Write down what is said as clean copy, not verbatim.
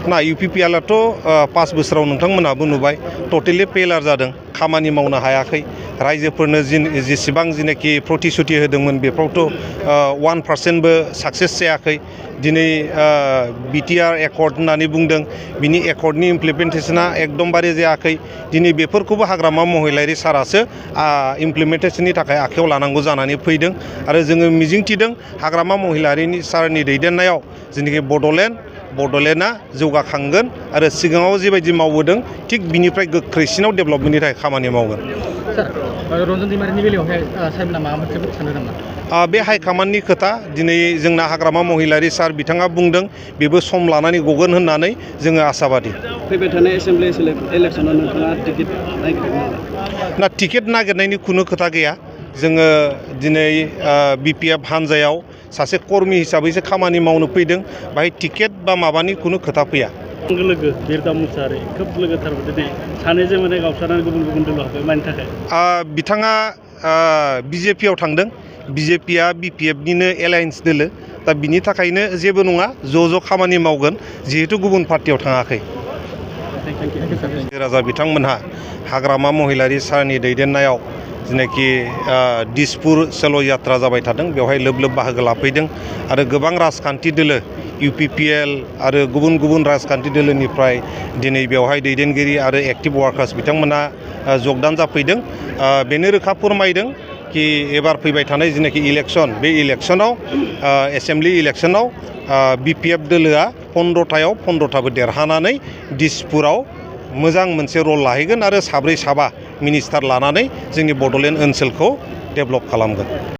ना इउपिपिएलआथ' 5 बोसोराव नोंथांमोनहाबो नुबाय टटेलि फेलार जादों खामानि मावनो हायाखै रायजोफोरनो जेसेबां जिनाखि प्रतिश्रुति होदोंमोन बेफ्रावथ' 1%बो साक्सेस जायाखै दिनै बिटिआर एकर्ड होननानै बुंदों बिनि एकर्डनि इमप्लिमेन्टेसना एकदमबारे जायाखै दिनै बेफोरखौबो हाग्रामा महिलारि सारासो इमप्लिमेन्टेसननि थाखाय आखायाव लानांगौ जानानै फैदों आरो जोङो मिजिंथिदों हाग्रामा महिलारिनि सारनि दैदेननायाव जेनाखि बड'लेण्डआ जौगाखांगोन आरो सिगाङाव जेबायदि मावबोदों थिग बिनिफ्राय गोख्रैसिनाव डेभेलपमेन्टनि थाखाय खामानि मावगोन। सार रन्जन दैमारिनि बेलायावहाय सारमोनहा माबा मोनसे सानो नामा? बे हाइकामान्डनि खोथा दिनै जोंना हाग्रामा महिलारि सार बिथाङा बुंदों बेबो सम लानानै गगोन होननानै जोङो आसाबादि। फैबाय थानाय एसेम्बलि इलेक्सनाव नोंथाङा टिकेट नागिरदों ना टिकेट नागिरनायनि खुनु खोथा गैया जोङो दिनै बिपिएफ हान्जायाव सासे कर्मि हिसाबैसो खामानि मावनो फैदों बाहाय टिकेट बा माबानि खुनु खोथा फैया। लोगो बिरदाव मुसाहारि खोब लोगोथार दिनै सानैजों माने गावस्रानानै गुबुन गुबुन दोलो हाबबाय मानि थाखाय? बिथाङा बिजेपियाव थांदों बिजेपिया बिपिएफनिनो एलायन्स दोलो दा बिनि थाखायनो जेबो नङा ज' खामानि मावगोन जिहेतु गुबुन पार्टियाव थाङाखै। राजा बिथांमोनहा हाग्रामा महिलारि सारनि दैदेननायाव जेनाखि दिसपुर सेल' यात्रा जाबाय थादों बेवहाय लोब बाहागो लाफैदों आरो गोबां राजखान्थि दोलो इउपिपिएल आरो गुबुन गुबुन राजखान्थि दोलोनिफ्राय दिनै बेवहाय दैदेनगिरि आरो एक्टिभ वार्कार्स बिथांमोना जगदान जाफैदों बेनो रोखा फोरमायदों कि एबार फैबाय थानाय जेनाखि इलेक्सन बे इलेक्सनाव एसेम्बलि इलेक्सनाव बिपिएफ दोलोआ 15थायाव 15थाबो देरहानानै दिसपुराव मोजां मोनसे रल लाहैगोन आरो 7 मिनिस्टार लानानै जोंनि बड'लेण्ड ओनसोलखौ डेभेलप खालामगोन।